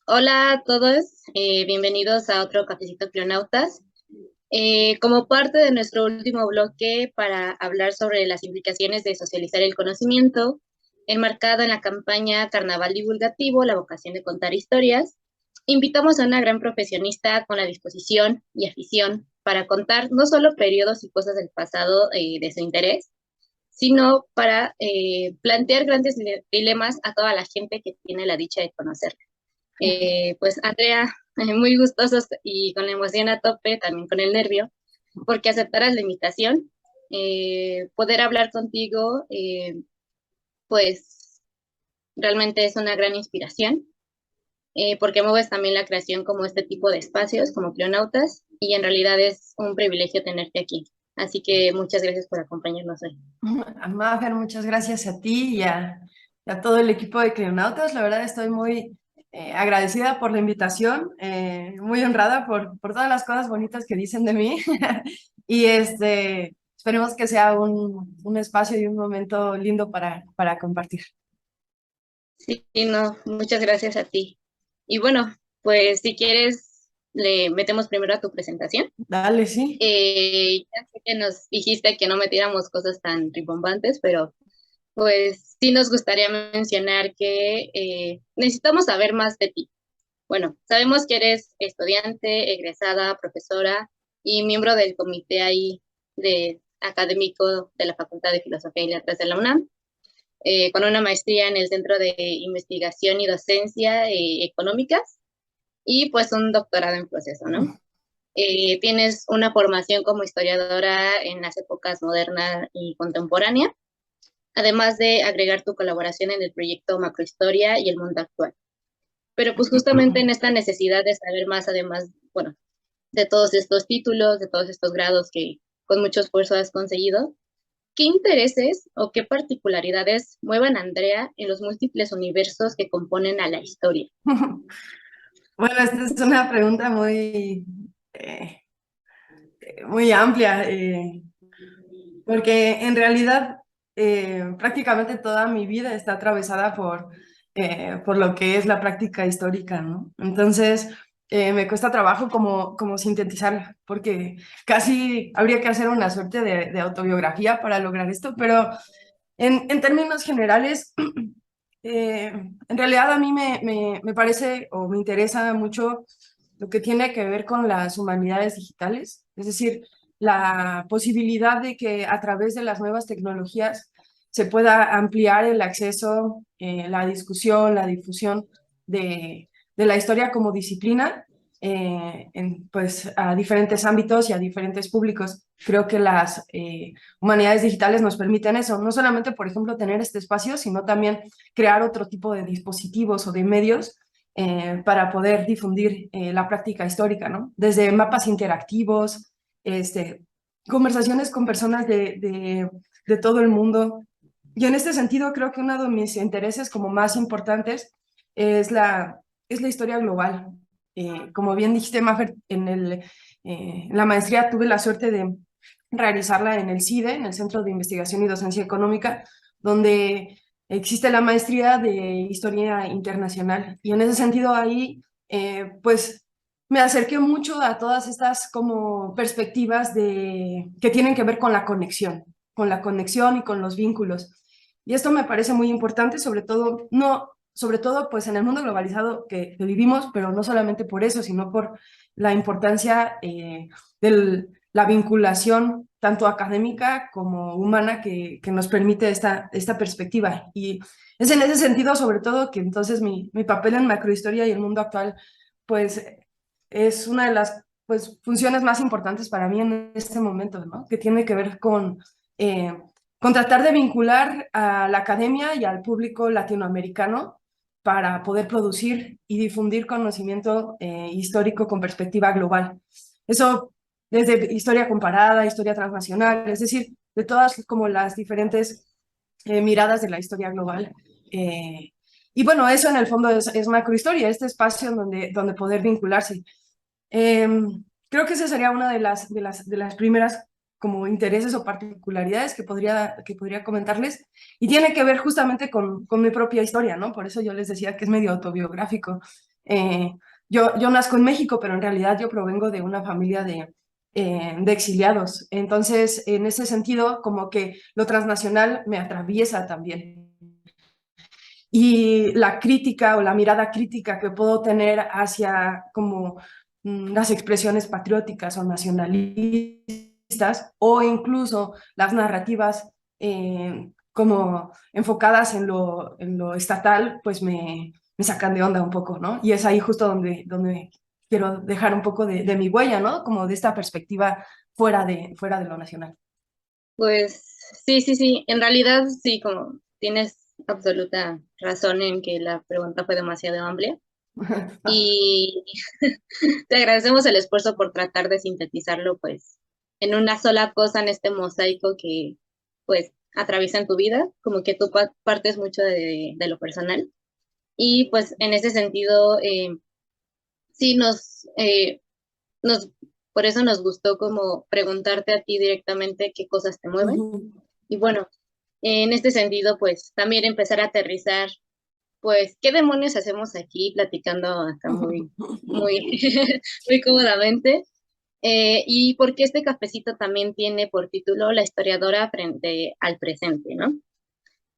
Hola a todos, bienvenidos a otro Cafecito Clonautas. Como parte de nuestro último bloque para hablar sobre las implicaciones de socializar el conocimiento, enmarcado en la campaña Carnaval Divulgativo, la vocación de contar historias, invitamos a una gran profesionista con la disposición y afición para contar no solo periodos y cosas del pasado de su interés, sino para plantear grandes dilemas a toda la gente que tiene la dicha de conocer. Pues Andrea, muy gustosos y con la emoción a tope, también con el nervio, porque aceptaras la invitación, poder hablar contigo, pues realmente es una gran inspiración, porque mueves también la creación como este tipo de espacios, como Cleonautas, y en realidad es un privilegio tenerte aquí. Así que muchas gracias por acompañarnos hoy. Mafer, muchas gracias a ti y a todo el equipo de Cleonautas. La verdad estoy muy agradecida por la invitación, muy honrada por todas las cosas bonitas que dicen de mí. Y esperemos que sea un espacio y un momento lindo para compartir. Sí, no, muchas gracias a ti. Y bueno, pues si quieres, le metemos primero a tu presentación. Dale, sí. Ya sé que nos dijiste que no metiéramos cosas tan rimbombantes, pero pues sí nos gustaría mencionar que necesitamos saber más de ti. Bueno, sabemos que eres estudiante, egresada, profesora y miembro del comité ahí de académico de la Facultad de Filosofía y Letras de la UNAM, con una maestría en el Centro de Investigación y Docencia Económicas y pues un doctorado en proceso, ¿no? Tienes una formación como historiadora en las épocas moderna y contemporánea, además de agregar tu colaboración en el proyecto Macrohistoria y el Mundo Actual. Pero pues justamente en esta necesidad de saber más, además, bueno, de todos estos títulos, de todos estos grados que con mucho esfuerzo has conseguido, ¿qué intereses o qué particularidades muevan a Andrea en los múltiples universos que componen a la historia? Bueno, esta es una pregunta muy amplia, porque en realidad prácticamente toda mi vida está atravesada por lo que es la práctica histórica, ¿no? Entonces, me cuesta trabajo como sintetizarla, porque casi habría que hacer una suerte de autobiografía para lograr esto, pero en términos generales, en realidad a mí me parece o me interesa mucho lo que tiene que ver con las humanidades digitales, es decir, la posibilidad de que a través de las nuevas tecnologías se pueda ampliar el acceso, la discusión, la difusión de la historia como disciplina pues, a diferentes ámbitos y a diferentes públicos. Creo que las humanidades digitales nos permiten eso, no solamente, por ejemplo, tener este espacio, sino también crear otro tipo de dispositivos o de medios para poder difundir la práctica histórica, ¿no? Desde mapas interactivos, conversaciones con personas de todo el mundo. Y en este sentido, creo que uno de mis intereses como más importantes es es la historia global. Como bien dijiste, Mafer, la maestría tuve la suerte de realizarla en el CIDE, en el Centro de Investigación y Docencia Económica, donde existe la maestría de Historia Internacional. Y en ese sentido ahí, pues me acerqué mucho a todas estas como perspectivas que tienen que ver con la conexión y con los vínculos. Y esto me parece muy importante, sobre todo, no, sobre todo pues en el mundo globalizado que vivimos, pero no solamente por eso, sino por la importancia de la vinculación tanto académica como humana que nos permite esta perspectiva. Y es en ese sentido, sobre todo, que entonces mi papel en macrohistoria y el mundo actual, pues es una de las pues, funciones más importantes para mí en este momento, ¿no? Que tiene que ver eh, con tratar de vincular a la academia y al público latinoamericano para poder producir y difundir conocimiento histórico con perspectiva global. Eso desde historia comparada, historia transnacional, es decir, de todas como las diferentes miradas de la historia global. Eh, y bueno, eso en el fondo es macrohistoria, este espacio donde poder vincularse. Eh, Creo que esa sería una de las primeras como intereses o particularidades que podría comentarles y tiene que ver justamente con mi propia historia, ¿no? Por eso yo les decía que es medio autobiográfico. Yo nazco en México, pero en realidad yo provengo de una familia de exiliados. Entonces, en ese sentido, como que lo transnacional me atraviesa también. Y la crítica o la mirada crítica que puedo tener hacia como las expresiones patrióticas o nacionalistas o incluso las narrativas como enfocadas en lo estatal, pues me sacan de onda un poco, ¿no? Y es ahí justo donde quiero dejar un poco de mi huella, ¿no? Como de esta perspectiva fuera de lo nacional. Pues sí, sí, sí, en realidad sí, como tienes absoluta razón en que la pregunta fue demasiado amplia y te agradecemos el esfuerzo por tratar de sintetizarlo pues en una sola cosa, en este mosaico que pues atraviesa en tu vida, como que tú partes mucho de lo personal y pues en ese sentido sí nos, por eso nos gustó como preguntarte a ti directamente qué cosas te mueven. Y bueno, en este sentido, pues también empezar a aterrizar, pues, ¿qué demonios hacemos aquí platicando acá muy, muy cómodamente? Y porque este cafecito también tiene por título La historiadora frente al presente, ¿no?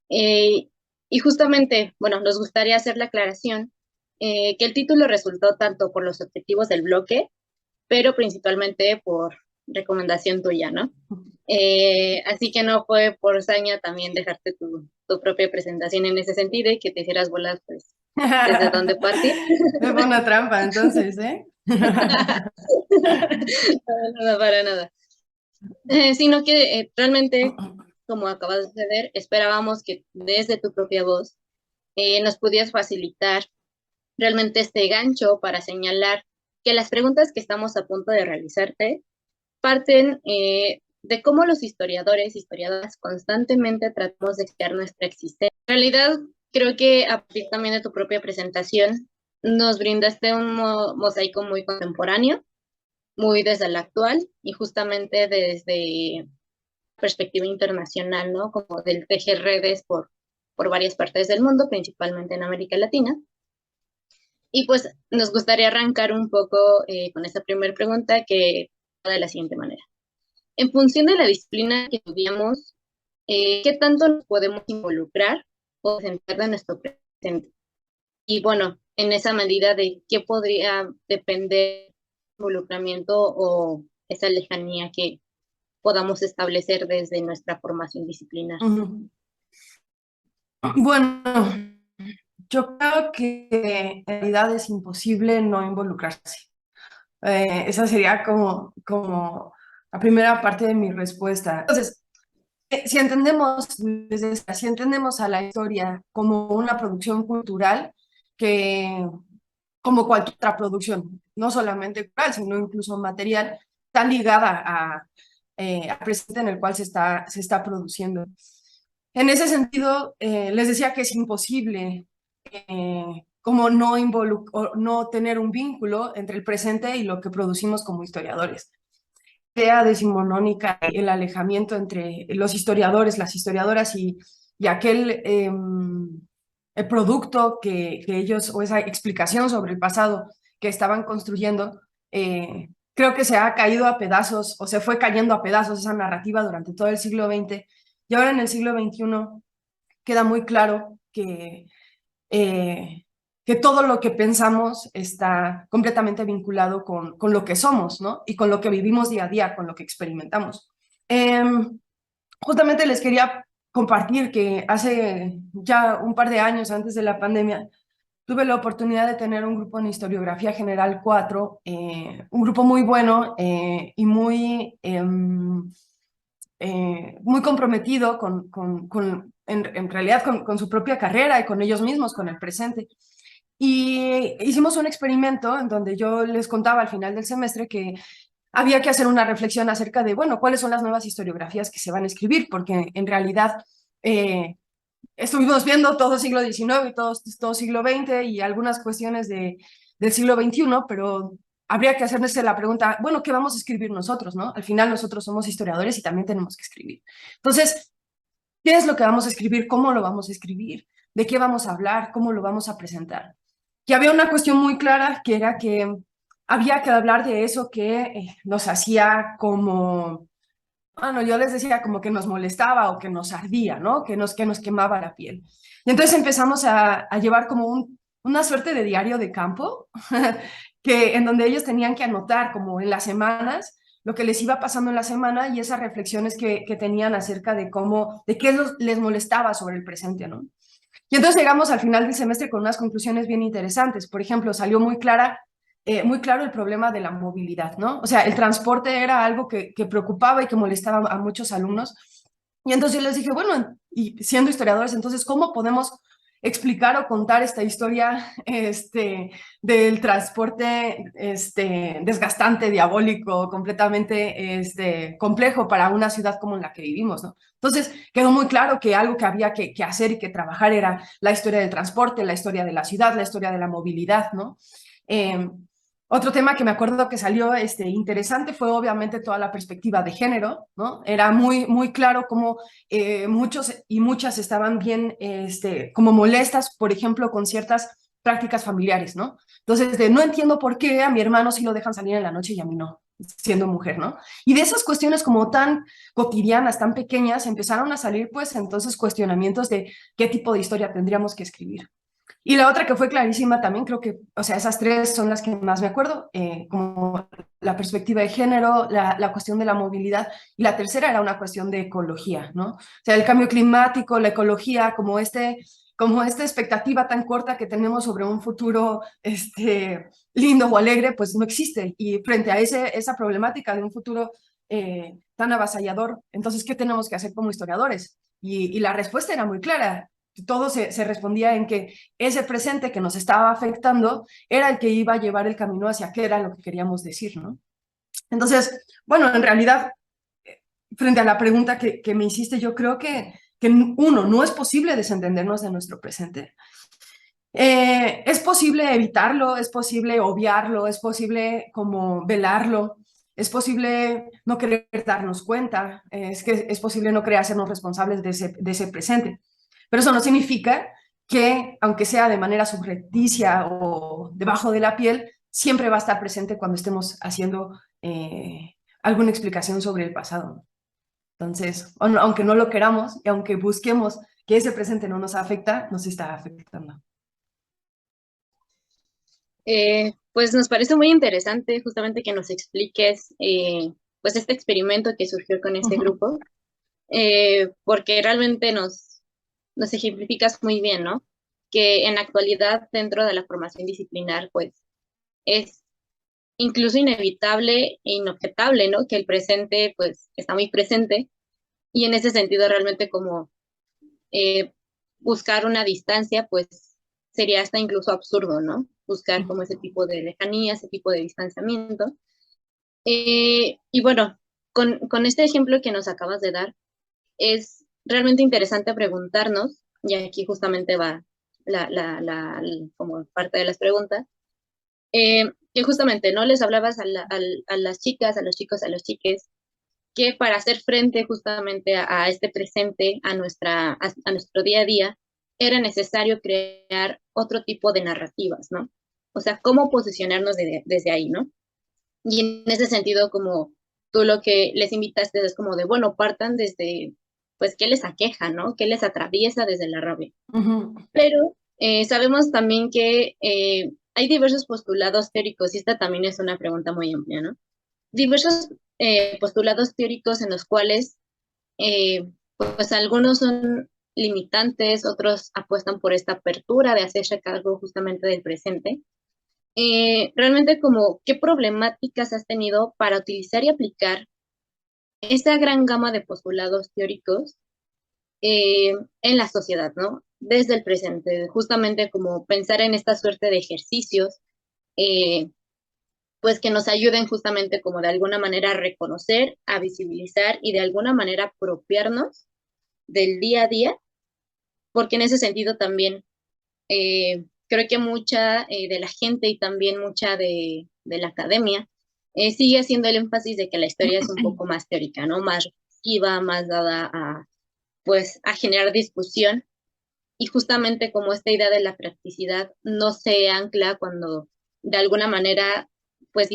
Eh, y justamente, bueno, nos gustaría hacer la aclaración que el título resultó tanto por los objetivos del bloque, pero principalmente por recomendación tuya, ¿no? Así que no fue por saña también dejarte tu propia presentación en ese sentido y que te hicieras bolas, pues, desde dónde partir. Me fue una trampa, entonces, ¿eh? Para nada, para nada. Sino que realmente, como acaba de suceder, esperábamos que desde tu propia voz nos pudieras facilitar realmente este gancho para señalar que las preguntas que estamos a punto de realizarte parten de cómo los historiadores, historiadoras, constantemente tratamos de explicar nuestra existencia. En realidad, creo que a partir también de tu propia presentación, nos brindaste un mosaico muy contemporáneo, muy desde el actual y justamente desde perspectiva internacional, ¿no? Como del tejer redes por varias partes del mundo, principalmente en América Latina. Y pues nos gustaría arrancar un poco con esta primera pregunta que va de la siguiente manera. En función de la disciplina que estudiamos, ¿qué tanto nos podemos involucrar o centrar de nuestro presente? Y bueno, en esa medida de qué podría depender involucramiento o esa lejanía que podamos establecer desde nuestra formación disciplinar. Bueno, yo creo que en realidad es imposible no involucrarse. Esa sería como la primera parte de mi respuesta. Entonces, si entendemos a la historia como una producción cultural, que como cualquier otra producción, no solamente cultural, sino incluso material, está ligada al presente en el cual se está produciendo. En ese sentido, les decía que es imposible como no tener un vínculo entre el presente y lo que producimos como historiadores. La idea decimonónica, el alejamiento entre los historiadores, las historiadoras y aquel el producto que ellos, o esa explicación sobre el pasado que estaban construyendo, creo que se ha caído a pedazos, o se fue cayendo a pedazos esa narrativa durante todo el siglo XX, y ahora en el siglo XXI queda muy claro eh, que todo lo que pensamos está completamente vinculado con lo que somos, ¿no? Y con lo que vivimos día a día, con lo que experimentamos. Justamente les quería compartir que hace ya un par de años antes de la pandemia, tuve la oportunidad de tener un grupo en Historiografía General 4, un grupo muy bueno y muy comprometido en realidad con su propia carrera y con ellos mismos, con el presente. Y hicimos un experimento en donde yo les contaba al final del semestre que había que hacer una reflexión acerca de, bueno, cuáles son las nuevas historiografías que se van a escribir, porque en realidad estuvimos viendo todo siglo XIX y todo siglo XX y algunas cuestiones del siglo XXI, pero habría que hacerse la pregunta, bueno, ¿qué vamos a escribir nosotros, no? Al final nosotros somos historiadores y también tenemos que escribir. Entonces, ¿qué es lo que vamos a escribir? ¿Cómo lo vamos a escribir? ¿De qué vamos a hablar? ¿Cómo lo vamos a presentar? que había una cuestión muy clara, que era que había que hablar de eso que nos hacía como, bueno, yo les decía como que nos molestaba o que nos ardía, ¿no? Que nos quemaba la piel. Y entonces empezamos a llevar como una suerte de diario de campo, en donde ellos tenían que anotar como en las semanas lo que les iba pasando en la semana y esas reflexiones que tenían acerca de cómo, de qué les molestaba sobre el presente, ¿no? Y entonces llegamos al final del semestre con unas conclusiones bien interesantes. Por ejemplo, salió muy claro el problema de la movilidad, ¿no? O sea, el transporte era algo que preocupaba y que molestaba a muchos alumnos. Y entonces yo les dije, bueno, y siendo historiadores, entonces, ¿cómo podemos explicar o contar esta historia del transporte desgastante, diabólico, completamente complejo para una ciudad como en la que vivimos, ¿no? Entonces quedó muy claro que algo que había que hacer y que trabajar era la historia del transporte, la historia de la ciudad, la historia de la movilidad, ¿no? Eh, Otro tema que me acuerdo que salió interesante fue obviamente toda la perspectiva de género, ¿no? Era muy claro cómo muchos y muchas estaban bien como molestas, por ejemplo, con ciertas prácticas familiares, ¿no? Entonces, no entiendo por qué a mi hermano sí lo dejan salir en la noche y a mí no, siendo mujer, ¿no? Y de esas cuestiones como tan cotidianas, tan pequeñas, empezaron a salir pues entonces cuestionamientos de qué tipo de historia tendríamos que escribir. Y la otra que fue clarísima también, creo que, o sea, esas tres son las que más me acuerdo, como la perspectiva de género, la cuestión de la movilidad, y la tercera era una cuestión de ecología, ¿no? O sea, el cambio climático, la ecología, como esta expectativa tan corta que tenemos sobre un futuro lindo o alegre, pues no existe. Y frente a esa problemática de un futuro tan avasallador, entonces, ¿qué tenemos que hacer como historiadores? Y la respuesta era muy clara. Todo se respondía en que ese presente que nos estaba afectando era el que iba a llevar el camino hacia qué era lo que queríamos decir, ¿no? Entonces, bueno, en realidad, frente a la pregunta que me hiciste, yo creo que uno, no es posible desentendernos de nuestro presente. Es posible evitarlo, es posible obviarlo, es posible como velarlo, es posible no querer darnos cuenta, es posible no querer hacernos responsables de ese presente. Pero eso no significa que, aunque sea de manera subrepticia o debajo de la piel, siempre va a estar presente cuando estemos haciendo alguna explicación sobre el pasado. Entonces, aunque no lo queramos y aunque busquemos que ese presente no nos afecta, nos está afectando. Pues nos parece muy interesante justamente que nos expliques pues este experimento que surgió con este grupo, porque realmente nos ejemplificas muy bien, ¿no? Que en la actualidad dentro de la formación disciplinar pues es incluso inevitable e inobjetable, ¿no? Que el presente pues está muy presente y en ese sentido realmente como eh, buscar una distancia, pues sería hasta incluso absurdo, ¿no? Buscar como ese tipo de lejanía, ese tipo de distanciamiento. Y bueno, con este ejemplo que nos acabas de dar, es realmente interesante preguntarnos, y aquí justamente va como parte de las preguntas, que justamente no les hablabas a las chicas, a los chicos, a los chiques, que para hacer frente justamente a este presente, a nuestro día a día, era necesario crear otro tipo de narrativas, ¿no? O sea, cómo posicionarnos desde ahí, ¿no? Y en ese sentido, como tú lo que les invitaste es como de, bueno, partan desde, pues, qué les aqueja, ¿no? ¿Qué les atraviesa desde la rabia? Pero sabemos también que hay diversos postulados teóricos, y esta también es una pregunta muy amplia, ¿no? Diversos postulados teóricos en los cuales, pues algunos son limitantes, otros apuestan por esta apertura de hacerse cargo justamente del presente. Realmente como, ¿qué problemáticas has tenido para utilizar y aplicar esa gran gama de postulados teóricos en la sociedad, ¿no? Desde el presente, justamente como pensar en esta suerte de ejercicios, eh, pues que nos ayuden justamente como de alguna manera a reconocer, a visibilizar y de alguna manera apropiarnos del día a día, porque en ese sentido también creo que mucha de la gente y también mucha de la academia sigue haciendo el énfasis de que la historia es un poco más teórica, ¿no? Más reflexiva, más dada a, pues, a generar discusión, y justamente como esta idea de la practicidad no se ancla cuando de alguna manera pues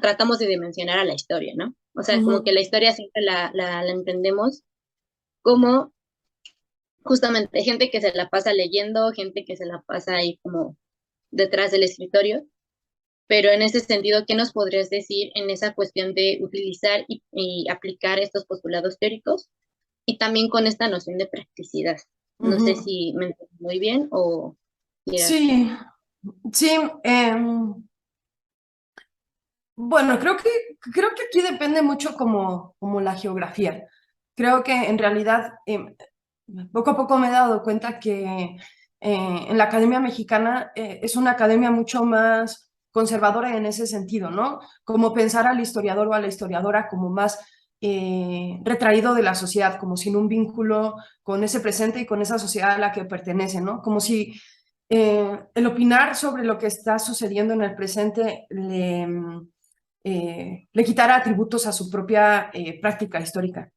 tratamos de dimensionar a la historia, ¿no? O sea, como que Ujú. la historia siempre la entendemos como justamente gente que se la pasa leyendo, gente que se la pasa ahí como detrás del escritorio, pero en ese sentido, ¿qué nos podrías decir en esa cuestión de utilizar y aplicar estos postulados teóricos y también con esta noción de practicidad? No sé Ujú. si me entiendo muy bien o quieras. Sí, sí. Bueno, creo que aquí depende mucho como la geografía. Creo que en realidad poco a poco me he dado cuenta que en la Academia Mexicana es una academia mucho más conservadora en ese sentido, ¿no? Como pensar al historiador o a la historiadora como más retraído de la sociedad, como sin un vínculo con ese presente y con esa sociedad a la que pertenece, ¿no? Como si el opinar sobre lo que está sucediendo en el presente le quitara atributos a su propia práctica histórica.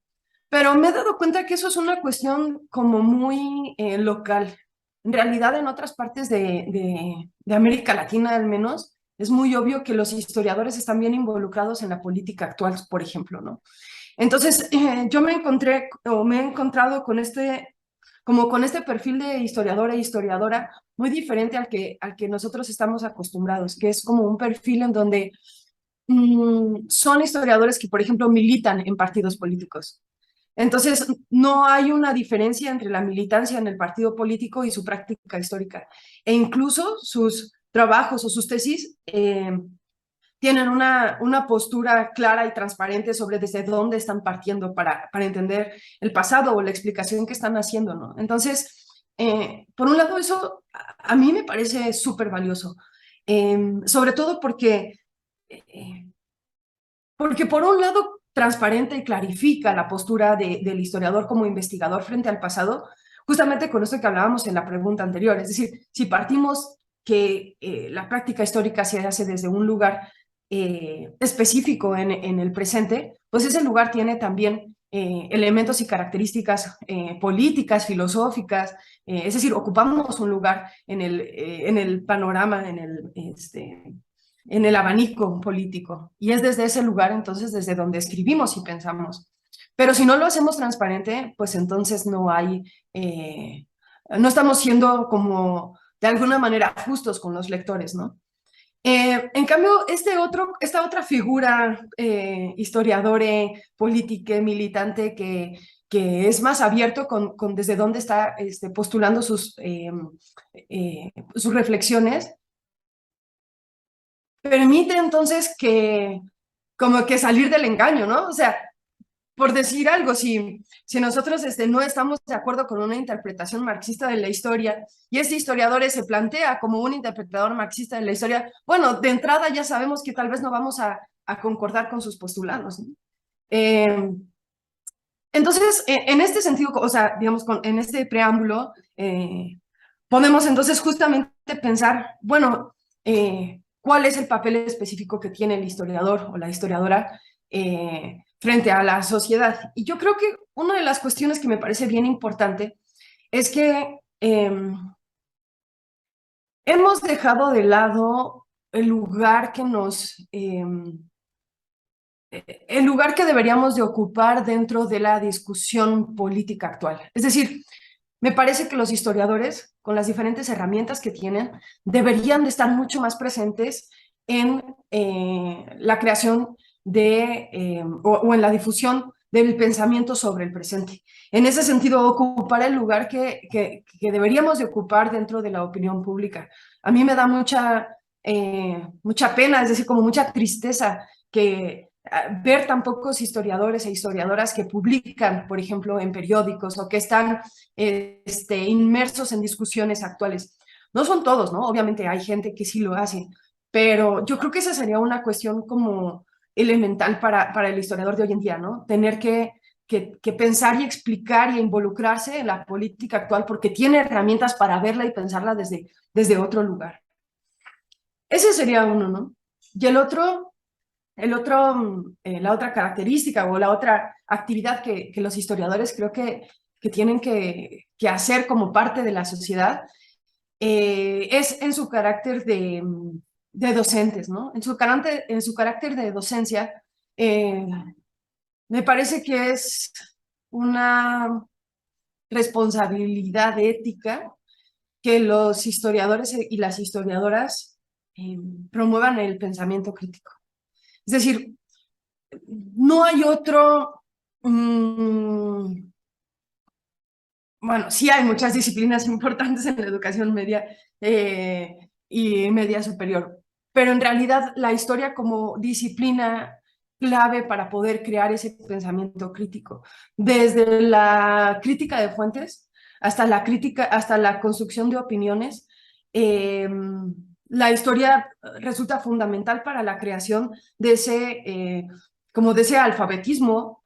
Pero me he dado cuenta que eso es una cuestión como muy local. En realidad, en otras partes de América Latina, al menos, es muy obvio que los historiadores están bien involucrados en la política actual, por ejemplo, ¿no? Entonces, yo me encontré o me he encontrado con como con este perfil de historiador e historiadora muy diferente al que nosotros estamos acostumbrados, que es como un perfil en donde son historiadores que, por ejemplo, militan en partidos políticos. Entonces, no hay una diferencia entre la militancia en el partido político y su práctica histórica. E incluso sus trabajos o sus tesis tienen una postura clara y transparente sobre desde dónde están partiendo para entender el pasado o la explicación que están haciendo, ¿no? Entonces, por un lado, eso a mí me parece súper valioso, sobre todo eh, porque por un lado transparente y clarifica la postura del historiador como investigador frente al pasado, justamente con esto que hablábamos en la pregunta anterior, es decir, si partimos que la práctica histórica se hace desde un lugar específico en el presente, pues ese lugar tiene también elementos y características políticas, filosóficas, es decir, ocupamos un lugar en el panorama, en el abanico político. Y es desde ese lugar, entonces, desde donde escribimos y pensamos. Pero si no lo hacemos transparente, pues entonces no estamos siendo como de alguna manera justos con los lectores, ¿no? En cambio, esta otra figura historiadora, política, militante, que es más abierto con desde dónde está postulando sus reflexiones, permite entonces como que salir del engaño, ¿no? O sea, por decir algo, si nosotros no estamos de acuerdo con una interpretación marxista de la historia y este historiador se plantea como un interpretador marxista de la historia, bueno, de entrada ya sabemos que tal vez no vamos a concordar con sus postulados, ¿no? Eh, entonces, en este sentido, o sea, digamos, en este preámbulo, podemos entonces justamente pensar, bueno, ¿cuál es el papel específico que tiene el historiador o la historiadora frente a la sociedad? Y yo creo que una de las cuestiones que me parece bien importante es que hemos dejado de lado el lugar el lugar que deberíamos de ocupar dentro de la discusión política actual. Es decir, me parece que los historiadores, con las diferentes herramientas que tienen, deberían de estar mucho más presentes en la creación o en la difusión del pensamiento sobre el presente. En ese sentido, ocupar el lugar que deberíamos de ocupar dentro de la opinión pública. A mí me da mucha pena, es decir, como mucha tristeza que ver tan pocos historiadores e historiadoras que publican, por ejemplo, en periódicos o que están inmersos en discusiones actuales. No son todos, ¿no? Obviamente hay gente que sí lo hace, pero yo creo que esa sería una cuestión como elemental para el historiador de hoy en día, ¿no? Tener que pensar y explicar y involucrarse en la política actual porque tiene herramientas para verla y pensarla desde otro lugar. Ese sería uno, ¿no? Y la otra característica o la otra actividad que los historiadores creo que que tienen que hacer como parte de la sociedad, es en su carácter de docentes, ¿no? En su carácter de docencia, me parece que es una responsabilidad ética que los historiadores y las historiadoras promuevan el pensamiento crítico. Es decir, no hay otro, bueno, sí hay muchas disciplinas importantes en la educación media y media superior, pero en realidad la historia como disciplina clave para poder crear ese pensamiento crítico, desde la crítica de fuentes hasta la crítica, hasta la construcción de opiniones, eh, la historia resulta fundamental para la creación de como de ese alfabetismo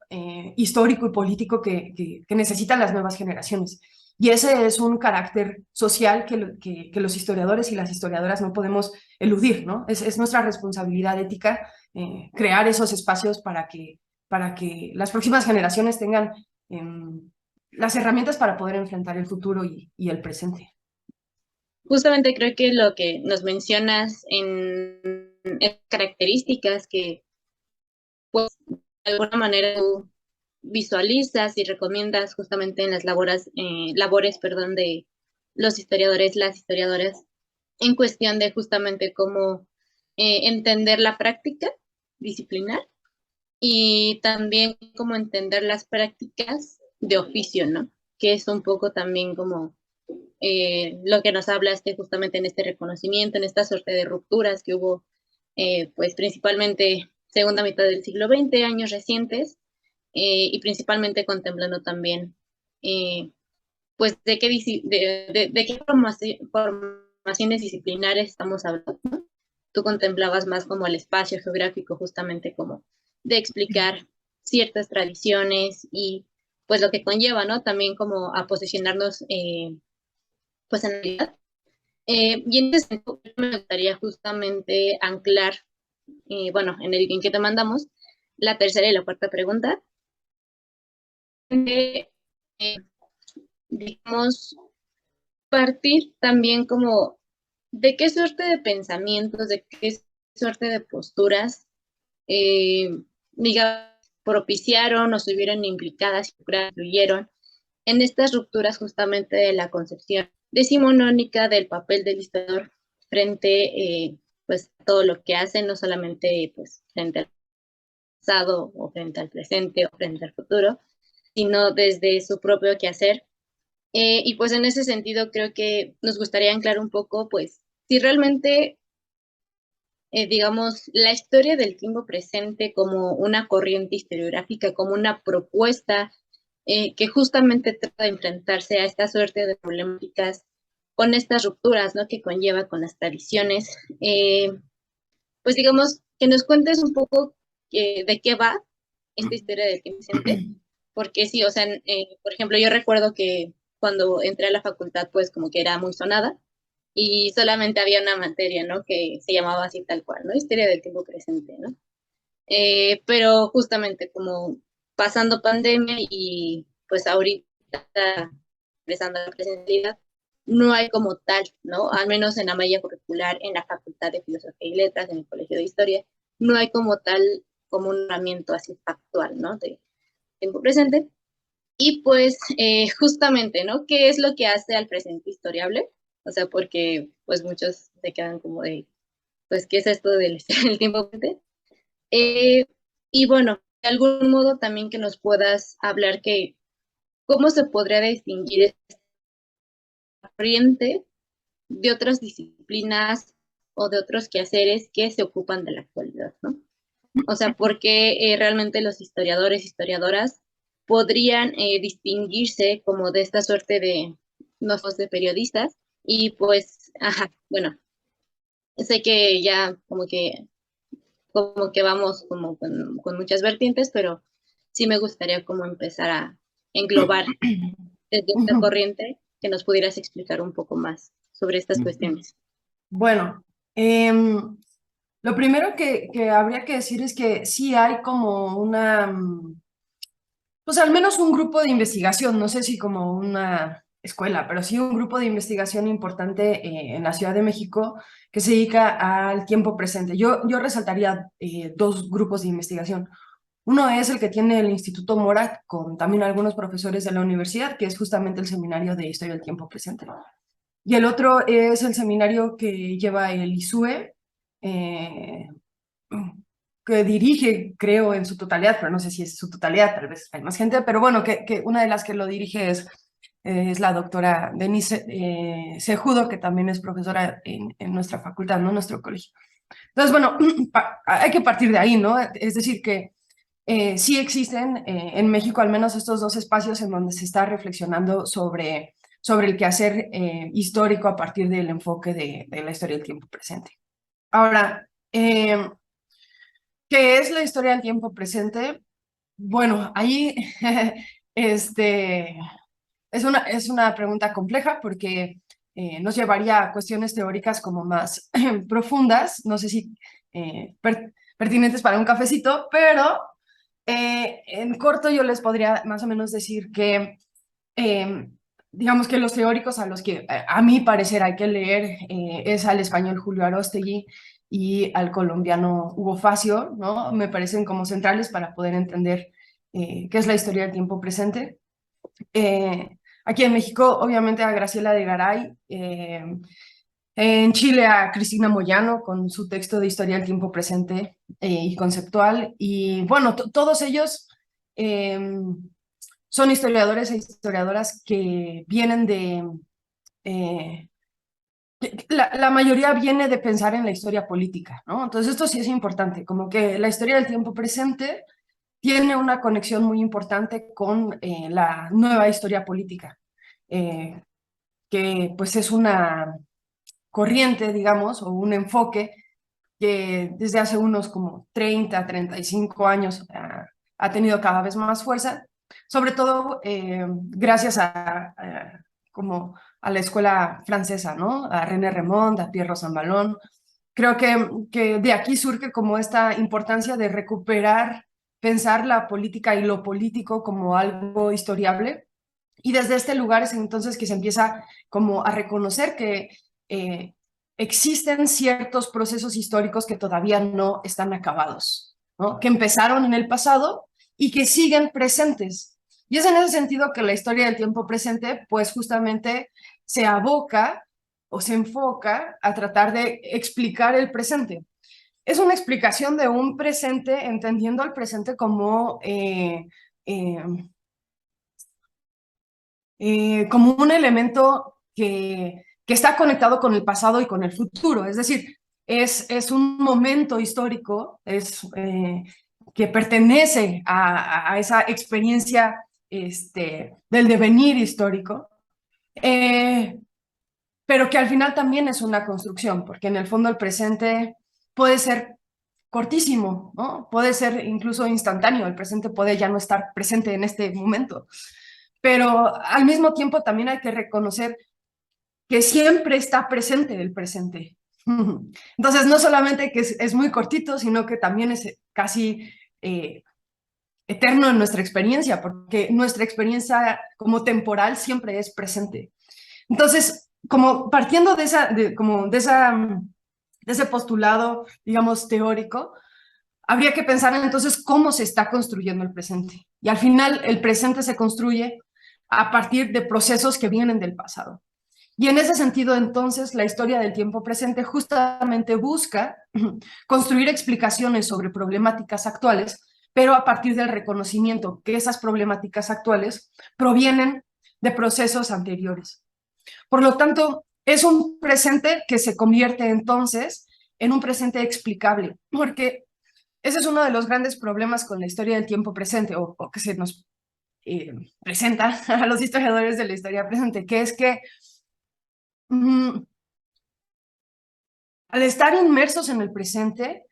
histórico y político que necesitan las nuevas generaciones. Y ese es un carácter social que los historiadores y las historiadoras no podemos eludir, ¿no? Es nuestra responsabilidad ética crear esos espacios para que las próximas generaciones tengan las herramientas para poder enfrentar el futuro y el presente. Justamente creo que lo que nos mencionas en características que, pues, de alguna manera tú visualizas y recomiendas justamente en las labores, perdón, de los historiadores, las historiadoras, en cuestión de justamente cómo entender la práctica disciplinar y también cómo entender las prácticas de oficio, ¿no? Que es un poco también como lo que nos hablaste justamente en este reconocimiento, en esta suerte de rupturas que hubo, pues principalmente segunda mitad del siglo XX, años recientes, y principalmente contemplando también, pues, de qué formaciones disciplinares estamos hablando, ¿no? Tú contemplabas más como el espacio geográfico, justamente como de explicar ciertas tradiciones y pues lo que conlleva, ¿no? También como a posicionarnos, pues en realidad. Y en ese sentido me gustaría justamente anclar, bueno, en que te mandamos, la tercera y la cuarta pregunta, de, eh, digamos, partir también como de qué suerte de pensamientos, de qué suerte de posturas, eh, digamos, propiciaron o estuvieron implicadas, influyeron en estas rupturas justamente de la concepción decimonónica del papel del historiador frente, pues, a todo lo que hace, no solamente pues frente al pasado o frente al presente o frente al futuro, sino desde su propio quehacer. Y pues en ese sentido creo que nos gustaría anclar un poco, pues, si realmente, digamos, la historia del tiempo presente como una corriente historiográfica, como una propuesta que justamente trata de enfrentarse a esta suerte de problemáticas con estas rupturas, ¿no? Que conlleva con las tradiciones. Pues digamos, que nos cuentes un poco de qué va esta historia del tiempo presente, porque sí, o sea, por ejemplo, yo recuerdo que cuando entré a la facultad, pues como que era muy sonada y solamente había una materia, ¿no? Que se llamaba así tal cual, ¿no? Historia del tiempo presente, ¿no? Pero justamente como pasando pandemia y pues ahorita empezando la presencialidad, no hay como tal, ¿no? Al menos en la malla curricular, en la Facultad de Filosofía y Letras, en el Colegio de Historia, no hay como tal, como un herramienta así factual, ¿no? De tiempo presente. Y pues justamente, ¿no? ¿Qué es lo que hace al presente historiable? O sea, porque pues muchos se quedan como de, pues, ¿qué es esto del el tiempo presente? Eh, y bueno, de algún modo también que nos puedas hablar que cómo se podría distinguir esta corriente de otras disciplinas o de otros quehaceres que se ocupan de la actualidad, ¿no? O sea, porque realmente los historiadores, historiadoras podrían distinguirse como de esta suerte de, no sé, de periodistas y pues, ajá, bueno, sé que ya como que vamos como con muchas vertientes, pero sí me gustaría como empezar a englobar desde esta corriente que nos pudieras explicar un poco más sobre estas cuestiones. Bueno, lo primero que habría que decir es que sí hay como Pues al menos un grupo de investigación, no sé si como una escuela, pero sí un grupo de investigación importante en la Ciudad de México que se dedica al tiempo presente. Yo resaltaría dos grupos de investigación. Uno es el que tiene el Instituto Mora con también algunos profesores de la universidad, que es justamente el seminario de Historia del Tiempo Presente. Y el otro es el seminario que lleva el ISUE, eh, que dirige, creo, en su totalidad, pero no sé si es su totalidad, tal vez hay más gente, pero bueno, que una de las que lo dirige es la doctora Denise Sejudo, que también es profesora en nuestra facultad, ¿no? En nuestro colegio. Entonces, bueno, hay que partir de ahí, ¿no? Es decir, que sí existen en México al menos estos dos espacios en donde se está reflexionando sobre el quehacer histórico a partir del enfoque de la historia del tiempo presente. Ahora, ¿qué es la historia del tiempo presente? Bueno, ahí este, es una pregunta compleja porque nos llevaría a cuestiones teóricas como más profundas, no sé si pertinentes para un cafecito, pero en corto yo les podría más o menos decir que eh, digamos que los teóricos a los que a mi parecer hay que leer es al español Julio Aróstegui y al colombiano Hugo Facio, ¿no? Me parecen como centrales para poder entender qué es la historia del tiempo presente. Aquí en México, obviamente, a Graciela de Garay, en Chile a Cristina Moyano con su texto de Historia del Tiempo Presente y conceptual, y bueno, todos ellos eh, son historiadores e historiadoras que vienen eh, la mayoría viene de pensar en la historia política, ¿no? Entonces esto sí es importante, como que la historia del tiempo presente tiene una conexión muy importante con la nueva historia política, eh, que pues es una corriente, digamos, o un enfoque que desde hace unos como 30, 35 años ha tenido cada vez más fuerza, sobre todo gracias como a la escuela francesa, ¿no? A René Remond, a Pierre Rosanvallon. Creo que de aquí surge como esta importancia de recuperar, pensar la política y lo político como algo historiable. Y desde este lugar es entonces que se empieza como a reconocer que eh, existen ciertos procesos históricos que todavía no están acabados, ¿no? Que empezaron en el pasado y que siguen presentes. Y es en ese sentido que la historia del tiempo presente, pues justamente se aboca o se enfoca a tratar de explicar el presente. Es una explicación de un presente, entendiendo al presente como eh, como un elemento que está conectado con el pasado y con el futuro. Es decir, es un momento histórico que pertenece a esa experiencia del devenir histórico, eh, pero que al final también es una construcción, porque en el fondo el presente puede ser cortísimo, ¿no? Puede ser incluso instantáneo, el presente puede ya no estar presente en este momento, pero al mismo tiempo también hay que reconocer que siempre está presente el presente. Entonces, no solamente que es muy cortito, sino que también es casi eterno en nuestra experiencia, porque nuestra experiencia como temporal siempre es presente. Entonces, como partiendo de ese postulado, digamos, teórico, habría que pensar entonces cómo se está construyendo el presente. Y al final, el presente se construye a partir de procesos que vienen del pasado. Y en ese sentido, entonces, la historia del tiempo presente justamente busca construir explicaciones sobre problemáticas actuales, pero a partir del reconocimiento que esas problemáticas actuales provienen de procesos anteriores. Por lo tanto, es un presente que se convierte entonces en un presente explicable, porque ese es uno de los grandes problemas con la historia del tiempo presente, o que se nos presenta a los historiadores de la historia presente, que es que mm, al estar inmersos en el presente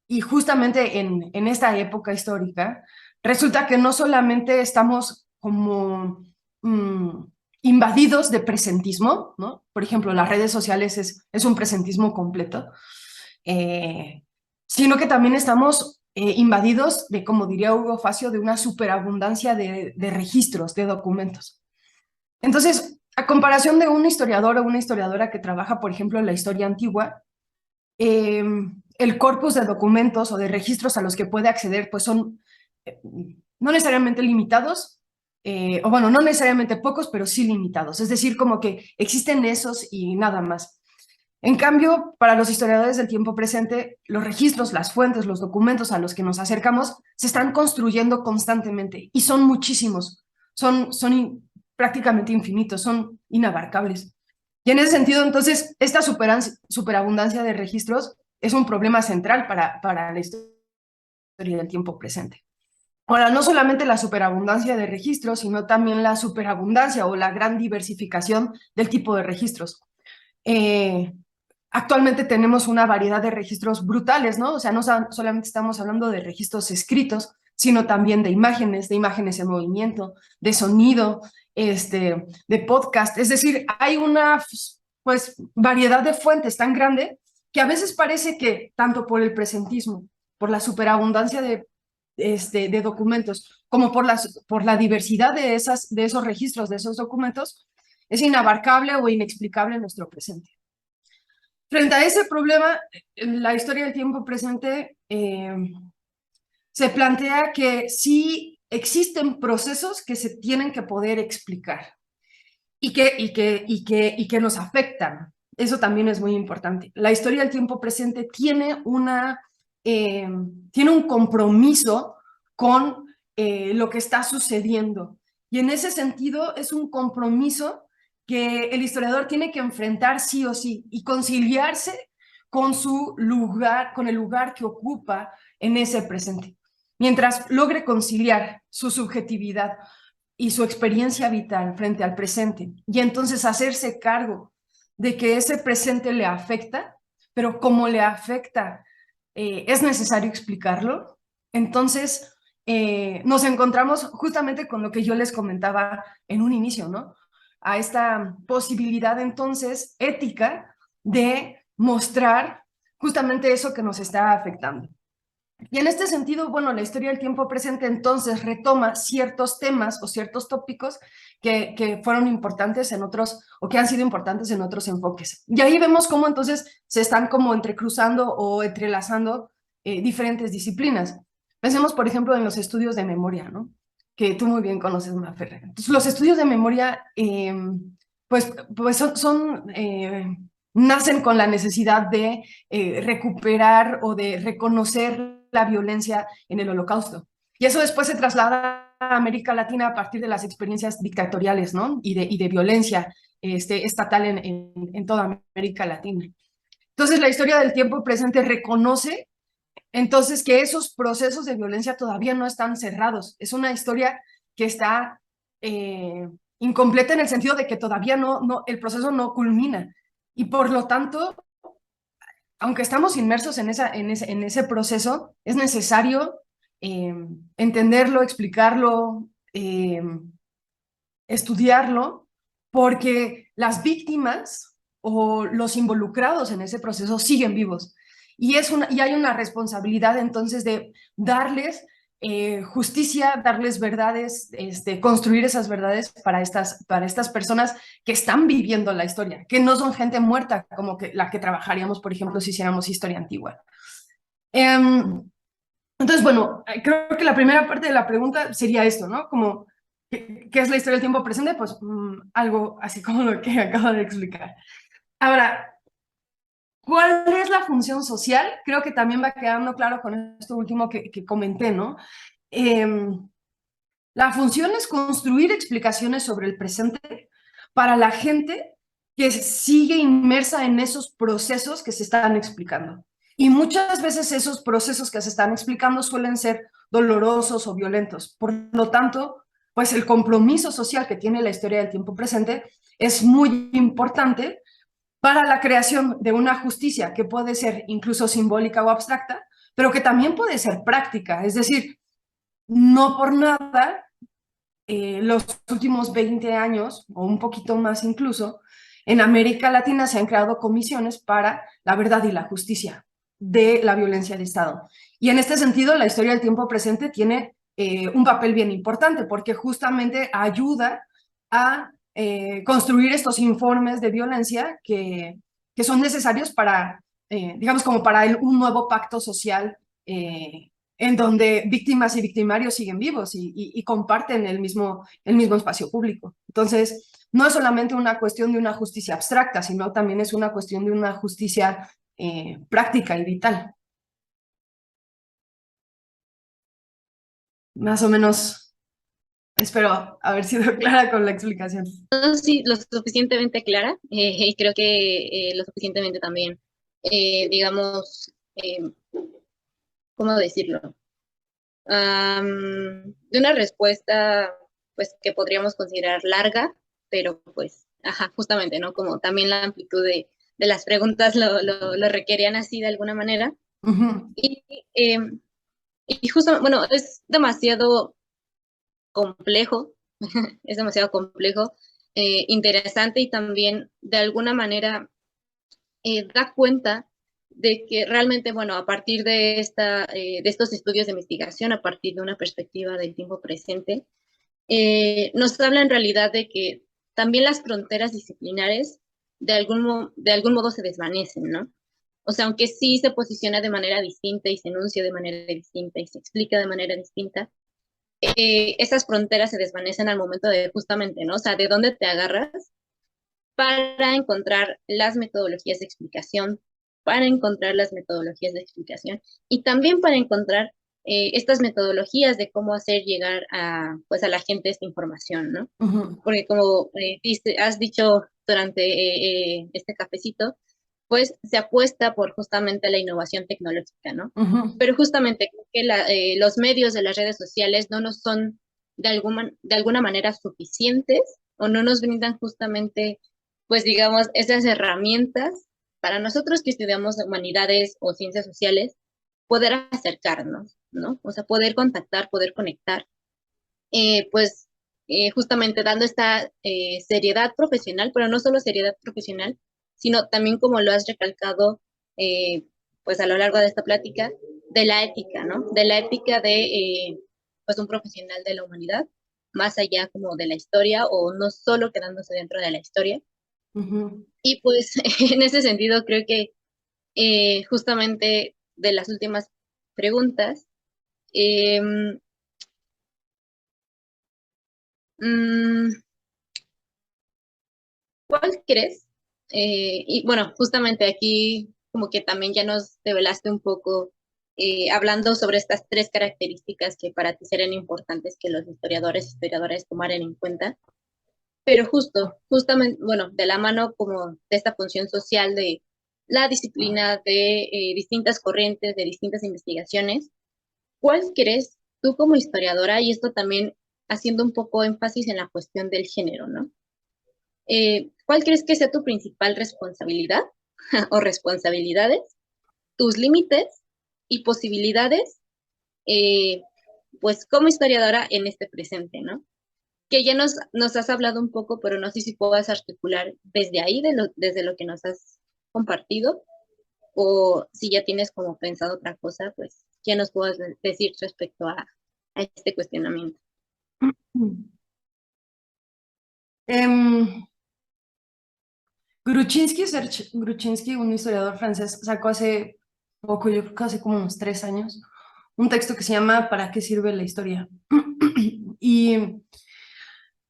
y justamente en esta época histórica, resulta que no solamente estamos como mm, invadidos de presentismo, ¿no? Por ejemplo, las redes sociales es un presentismo completo, eh, sino que también estamos invadidos de, como diría Hugo Facio, de una superabundancia de registros, de documentos. Entonces, a comparación de un historiador o una historiadora que trabaja, por ejemplo, en la historia antigua, el corpus de documentos o de registros a los que puede acceder, pues son no necesariamente limitados, o bueno, no necesariamente pocos, pero sí limitados. Es decir, como que existen esos y nada más. En cambio, para los historiadores del tiempo presente, los registros, las fuentes, los documentos a los que nos acercamos se están construyendo constantemente y son muchísimos, son prácticamente infinitos, son inabarcables. Y en ese sentido, entonces, esta superabundancia de registros es un problema central para la historia del tiempo presente. Ahora, no solamente la superabundancia de registros, sino también la superabundancia o la gran diversificación del tipo de registros. Actualmente tenemos una variedad de registros brutales, ¿no? O sea, no solamente estamos hablando de registros escritos, sino también de imágenes en movimiento, de sonido, de podcast. Es decir, hay una pues, variedad de fuentes tan grande que a veces parece que, tanto por el presentismo, por la superabundancia de documentos, como por la diversidad de esos registros, de esos documentos, es inabarcable o inexplicable en nuestro presente. Frente a ese problema, en la historia del tiempo presente se plantea que sí existen procesos que se tienen que poder explicar y que nos afectan. Eso también es muy importante. La historia del tiempo presente tiene un compromiso con lo que está sucediendo. Y en ese sentido es un compromiso que el historiador tiene que enfrentar sí o sí y conciliarse con su lugar, con el lugar que ocupa en ese presente. Mientras logre conciliar su subjetividad y su experiencia vital frente al presente y entonces hacerse cargo de que ese presente le afecta, pero como le afecta es necesario explicarlo, entonces nos encontramos justamente con lo que yo les comentaba en un inicio, ¿no? A esta posibilidad entonces ética de mostrar justamente eso que nos está afectando. Y en este sentido, bueno, la historia del tiempo presente entonces retoma ciertos temas o ciertos tópicos que fueron importantes en otros, o que han sido importantes en otros enfoques. Y ahí vemos cómo entonces se están como entrecruzando o entrelazando diferentes disciplinas. Pensemos, por ejemplo, en los estudios de memoria, ¿no? Que tú muy bien conoces, Mafer. Entonces, los estudios de memoria, pues nacen con la necesidad de recuperar o de reconocer la violencia en el Holocausto. Y eso después se traslada a América Latina a partir de las experiencias dictatoriales, ¿no? Y de violencia estatal en toda América Latina. Entonces, la historia del tiempo presente reconoce entonces que esos procesos de violencia todavía no están cerrados. Es una historia que está incompleta en el sentido de que todavía el proceso no culmina. Y por lo tanto, aunque estamos inmersos en ese proceso, es necesario entenderlo, explicarlo, estudiarlo, porque las víctimas o los involucrados en ese proceso siguen vivos. Y hay una responsabilidad entonces de darles justicia, darles verdades, construir esas verdades para estas personas que están viviendo la historia, que no son gente muerta como la que trabajaríamos, por ejemplo, si hiciéramos historia antigua. Entonces, bueno, creo que la primera parte de la pregunta sería esto, ¿no? Como, ¿qué es la historia del tiempo presente? Pues algo así como lo que acabo de explicar. Ahora, ¿cuál es la función social? Creo que también va quedando claro con esto último que comenté, ¿no? La función es construir explicaciones sobre el presente para la gente que sigue inmersa en esos procesos que se están explicando. Y muchas veces esos procesos que se están explicando suelen ser dolorosos o violentos. Por lo tanto, pues el compromiso social que tiene la historia del tiempo presente es muy importante para la creación de una justicia que puede ser incluso simbólica o abstracta, pero que también puede ser práctica. Es decir, no por nada, los últimos 20 años, o un poquito más incluso, en América Latina se han creado comisiones para la verdad y la justicia. de la violencia de Estado. Y en este sentido, la historia del tiempo presente tiene un papel bien importante porque justamente ayuda a construir estos informes de violencia que son necesarios para, digamos, como para un nuevo pacto social en donde víctimas y victimarios siguen vivos y comparten el mismo espacio público. Entonces, no es solamente una cuestión de una justicia abstracta, sino también es una cuestión de una justicia práctica y vital. Más o menos, espero haber sido clara con la explicación. No, sí, lo suficientemente clara y creo que lo suficientemente también, digamos, ¿cómo decirlo? De una respuesta, pues, que podríamos considerar larga, pero pues, ajá, justamente, ¿no? Como también la amplitud de las preguntas lo requerían así de alguna manera. Uh -huh. Y, eh, y justo, bueno, es demasiado complejo, es demasiado complejo, interesante y también de alguna manera da cuenta de que realmente, bueno, a partir de estos estudios de investigación, a partir de una perspectiva del tiempo presente, nos habla en realidad de que también las fronteras disciplinares de algún modo se desvanecen, ¿no? O sea, aunque sí se posiciona de manera distinta y se enuncia de manera distinta y se explica de manera distinta, esas fronteras se desvanecen al momento de justamente, ¿no? O sea, de dónde te agarras para encontrar las metodologías de explicación, para encontrar las metodologías de explicación y también para encontrar estas metodologías de cómo hacer llegar a, pues, a la gente esta información, ¿no? Uh -huh. Porque como has dicho durante este cafecito, pues se apuesta por justamente la innovación tecnológica, ¿no? Uh -huh. Pero justamente creo que los medios de las redes sociales no nos son de alguna manera suficientes o no nos brindan justamente, pues digamos, esas herramientas para nosotros que estudiamos humanidades o ciencias sociales, poder acercarnos, ¿no? O sea, poder contactar, poder conectar, pues justamente dando esta seriedad profesional, pero no solo seriedad profesional, sino también como lo has recalcado, eh, pues a lo largo de esta plática, de la ética, ¿no? De la ética de, pues un profesional de la humanidad, más allá como de la historia o no solo quedándose dentro de la historia. Uh -huh. Y pues en ese sentido creo que justamente de las últimas preguntas, eh, mm, ¿cuál crees? Y bueno, justamente aquí como que también ya nos develaste un poco hablando sobre estas tres características que para ti serían importantes que los historiadores y historiadoras tomaran en cuenta, pero justamente, bueno, de la mano como de esta función social de la disciplina de distintas corrientes, de distintas investigaciones, ¿cuál crees tú como historiadora? Y esto también haciendo un poco énfasis en la cuestión del género, ¿no? ¿Cuál crees que sea tu principal responsabilidad o responsabilidades, tus límites y posibilidades, eh, pues como historiadora en este presente, ¿no? Que ya nos has hablado un poco, pero no sé si puedas articular desde ahí, desde lo que nos has compartido, o si ya tienes como pensado otra cosa, pues ya nos puedas decir respecto a este cuestionamiento. Gruchinsky, un historiador francés, sacó hace poco, yo creo que hace como unos 3 años, un texto que se llama ¿Para qué sirve la historia? Y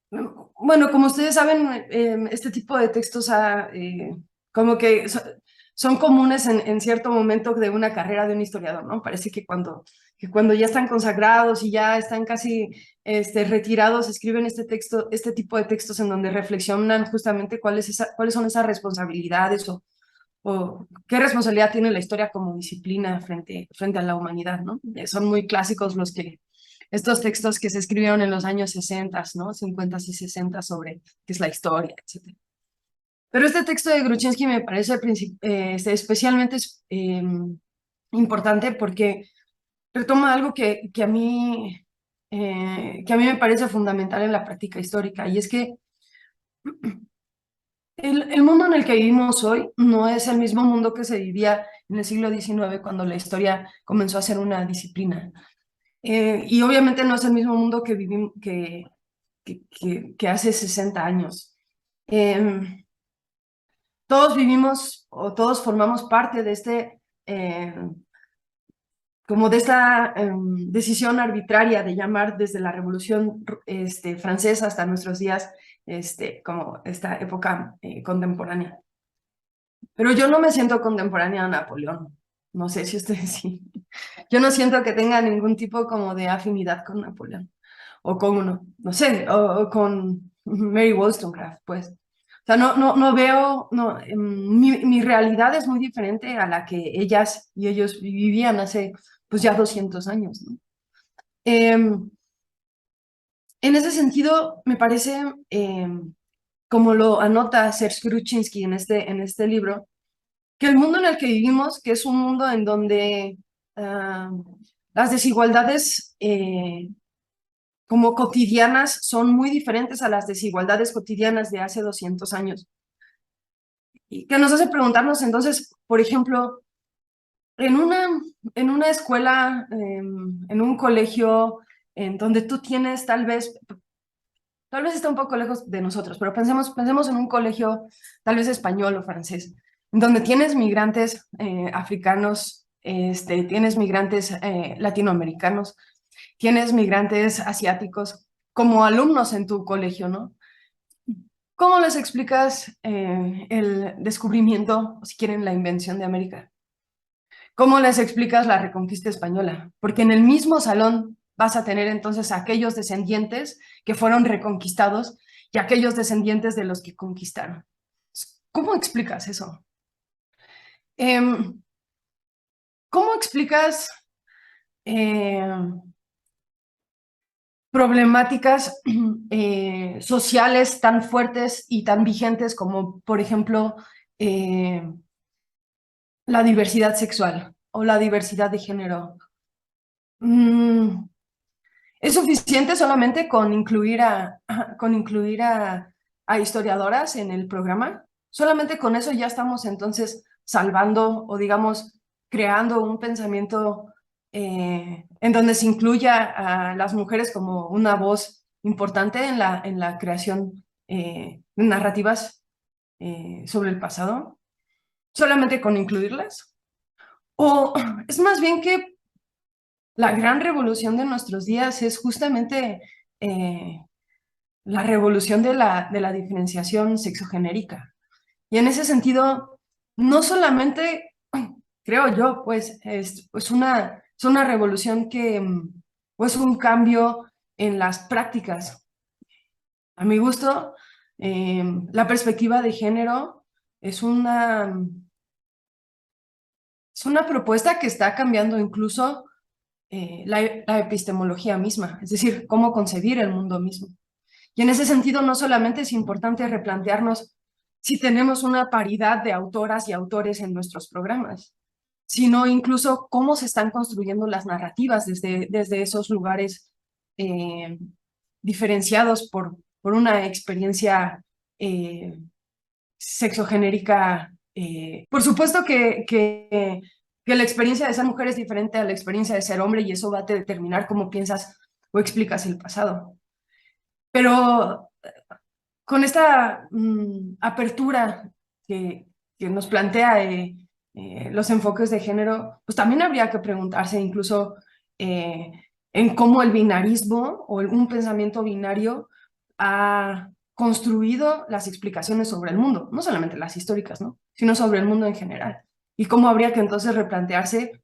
bueno, como ustedes saben, este tipo de textos como que son comunes en cierto momento de una carrera de un historiador, ¿no? Parece que cuando ya están consagrados y ya están casi retirados, escriben este tipo de textos en donde reflexionan justamente cuáles son esas responsabilidades o qué responsabilidad tiene la historia como disciplina frente a la humanidad, ¿no? Son muy clásicos estos textos que se escribieron en los años 60, ¿no? 50 y 60 sobre qué es la historia, etc. Pero este texto de Gruchinsky me parece especialmente importante porque retoma algo que a mí me parece fundamental en la práctica histórica, y es que El mundo en el que vivimos hoy no es el mismo mundo que se vivía en el siglo XIX cuando la historia comenzó a ser una disciplina. Y obviamente no es el mismo mundo que vivimos que hace 60 años. Eh, Todos vivimos o todos formamos parte de eh, como de esta decisión arbitraria de llamar desde la Revolución Francesa hasta nuestros días, como esta época contemporánea. Pero yo no me siento contemporánea a Napoleón. No sé si ustedes sí. Yo no siento que tenga ningún tipo como de afinidad con Napoleón. O con uno, no sé, o con Mary Wollstonecraft, pues. O sea, no veo, no, mi realidad es muy diferente a la que ellas y ellos vivían hace, pues ya 200 años, ¿no? En ese sentido, me parece, como lo anota Serge Kruczynski en este libro, que el mundo en el que vivimos, que es un mundo en donde ah, las desigualdades como cotidianas son muy diferentes a las desigualdades cotidianas de hace 200 años. Y que nos hace preguntarnos entonces, por ejemplo, en en una escuela, en un colegio, en donde tú tienes tal vez está un poco lejos de nosotros, pero pensemos en un colegio tal vez español o francés, donde tienes migrantes africanos, tienes migrantes latinoamericanos, tienes migrantes asiáticos como alumnos en tu colegio, ¿no? ¿Cómo les explicas el descubrimiento, o si quieren, la invención de América? ¿Cómo les explicas la reconquista española? Porque en el mismo salón vas a tener entonces a aquellos descendientes que fueron reconquistados y aquellos descendientes de los que conquistaron. ¿Cómo explicas eso? ¿Cómo explicas problemáticas sociales tan fuertes y tan vigentes como, por ejemplo, la diversidad sexual o la diversidad de género? Mm, ¿Es suficiente solamente con incluir a historiadoras en el programa? Solamente con eso ya estamos entonces salvando o digamos creando un pensamiento en donde se incluya a las mujeres como una voz importante en en la creación de narrativas sobre el pasado, solamente con incluirlas. O es más bien que la gran revolución de nuestros días es justamente eh, la revolución de de la diferenciación sexogenérica. Y en ese sentido, no solamente, creo yo, pues es una revolución que, pues un cambio en las prácticas. A mi gusto, la perspectiva de género es es una propuesta que está cambiando incluso la epistemología misma, es decir, cómo concebir el mundo mismo. Y en ese sentido, no solamente es importante replantearnos si tenemos una paridad de autoras y autores en nuestros programas, sino incluso cómo se están construyendo las narrativas desde esos lugares eh, diferenciados por una experiencia eh, sexogenérica. Por supuesto que la experiencia de ser mujer es diferente a la experiencia de ser hombre y eso va a determinar cómo piensas o explicas el pasado. Pero con esta apertura que nos plantea los enfoques de género, pues también habría que preguntarse incluso eh, en cómo el binarismo o un pensamiento binario ha construido las explicaciones sobre el mundo, no solamente las históricas, ¿no? Sino sobre el mundo en general. Y cómo habría que entonces replantearse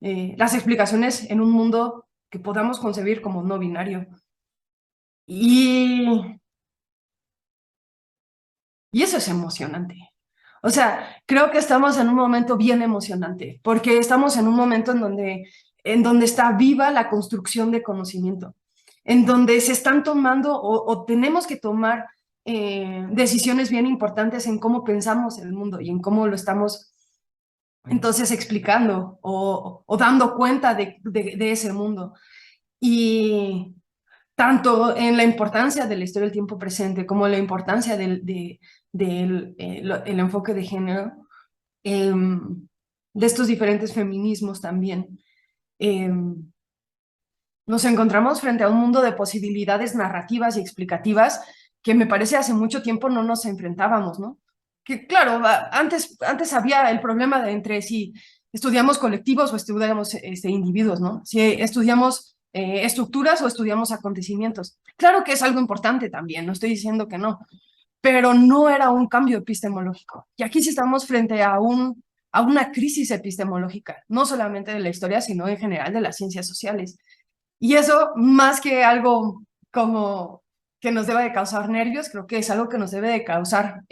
las explicaciones en un mundo que podamos concebir como no binario. Y Y eso es emocionante. O sea, creo que estamos en un momento bien emocionante, porque estamos en un momento en donde está viva la construcción de conocimiento, en donde se están tomando o tenemos que tomar decisiones bien importantes en cómo pensamos el mundo y en cómo lo estamos entonces explicando o dando cuenta de ese mundo. Y tanto en la importancia de la historia del tiempo presente como la importancia del el enfoque de género, de estos diferentes feminismos también. Nos encontramos frente a un mundo de posibilidades narrativas y explicativas que me parece hace mucho tiempo no nos enfrentábamos, ¿no? Que claro, antes había el problema de entre si estudiamos colectivos o estudiamos individuos, ¿no? Si estudiamos estructuras o estudiamos acontecimientos. Claro que es algo importante también, no estoy diciendo que no, pero no era un cambio epistemológico. Y aquí sí estamos frente a una crisis epistemológica, no solamente de la historia, sino en general de las ciencias sociales. Y eso, más que algo como que nos deba de causar nervios, creo que es algo que nos debe de causar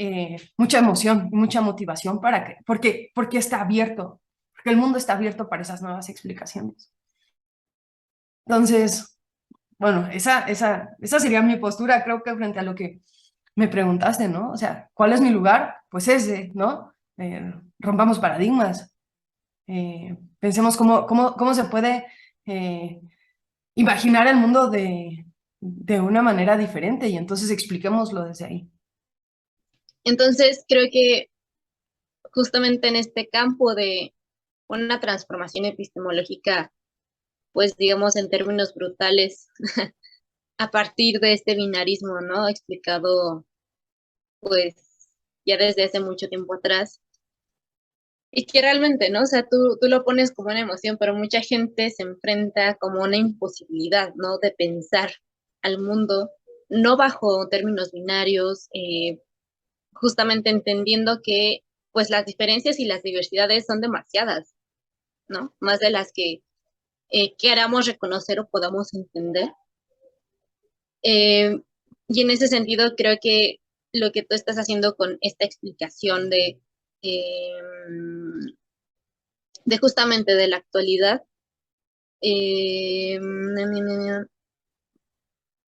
mucha emoción y mucha motivación porque está abierto, porque el mundo está abierto para esas nuevas explicaciones. Entonces, bueno, esa sería mi postura, creo que frente a lo que me preguntaste, ¿no? O sea, ¿cuál es mi lugar? Pues ese, ¿no? Rompamos paradigmas, pensemos cómo se puede imaginar el mundo de una manera diferente y entonces expliquémoslo desde ahí. Entonces, creo que justamente en este campo de una transformación epistemológica, pues digamos en términos brutales, a partir de este binarismo, ¿no? Explicado, pues, ya desde hace mucho tiempo atrás. Y que realmente, ¿no? O sea, tú lo pones como una emoción, pero mucha gente se enfrenta como una imposibilidad, ¿no? De pensar al mundo, no bajo términos binarios, justamente entendiendo que, pues, las diferencias y las diversidades son demasiadas, ¿no? Más de las que queramos reconocer o podamos entender. Eh, y en ese sentido, creo que lo que tú estás haciendo con esta explicación eh, de justamente de la actualidad, eh,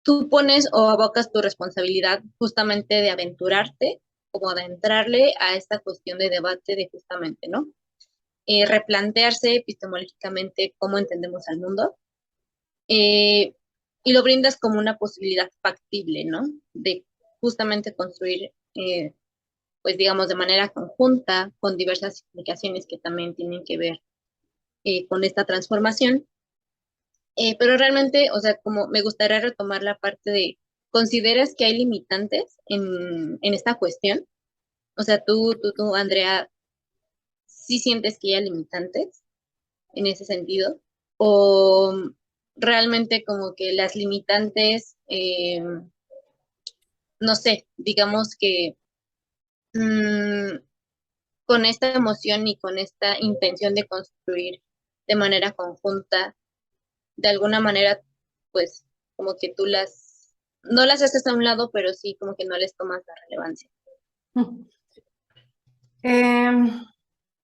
tú pones o abocas tu responsabilidad justamente de aventurarte, como de entrarle a esta cuestión de debate de justamente, ¿no? Replantearse epistemológicamente cómo entendemos al mundo, eh, y lo brindas como una posibilidad factible, ¿no? De justamente construir, pues digamos, de manera conjunta, con diversas explicaciones que también tienen que ver con esta transformación. Pero realmente, o sea, como me gustaría retomar la parte de, ¿consideras que hay limitantes en esta cuestión? O sea, tú, Andrea, ¿sí sientes que hay limitantes en ese sentido? ¿O realmente como que las limitantes, no sé, digamos que mmm, con esta emoción y con esta intención de construir de manera conjunta, de alguna manera, pues como que tú no las haces a un lado, pero sí como que no les tomas la relevancia? Eh,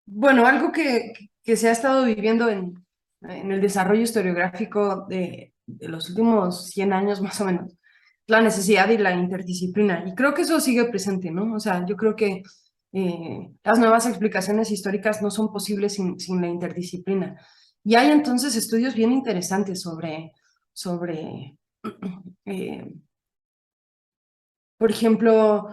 bueno, algo que se ha estado viviendo en el desarrollo historiográfico de los últimos 100 años más o menos, la necesidad y la interdisciplina. Y creo que eso sigue presente, ¿no? O sea, yo creo que las nuevas explicaciones históricas no son posibles sin la interdisciplina. Y hay entonces estudios bien interesantes sobre eh, por ejemplo,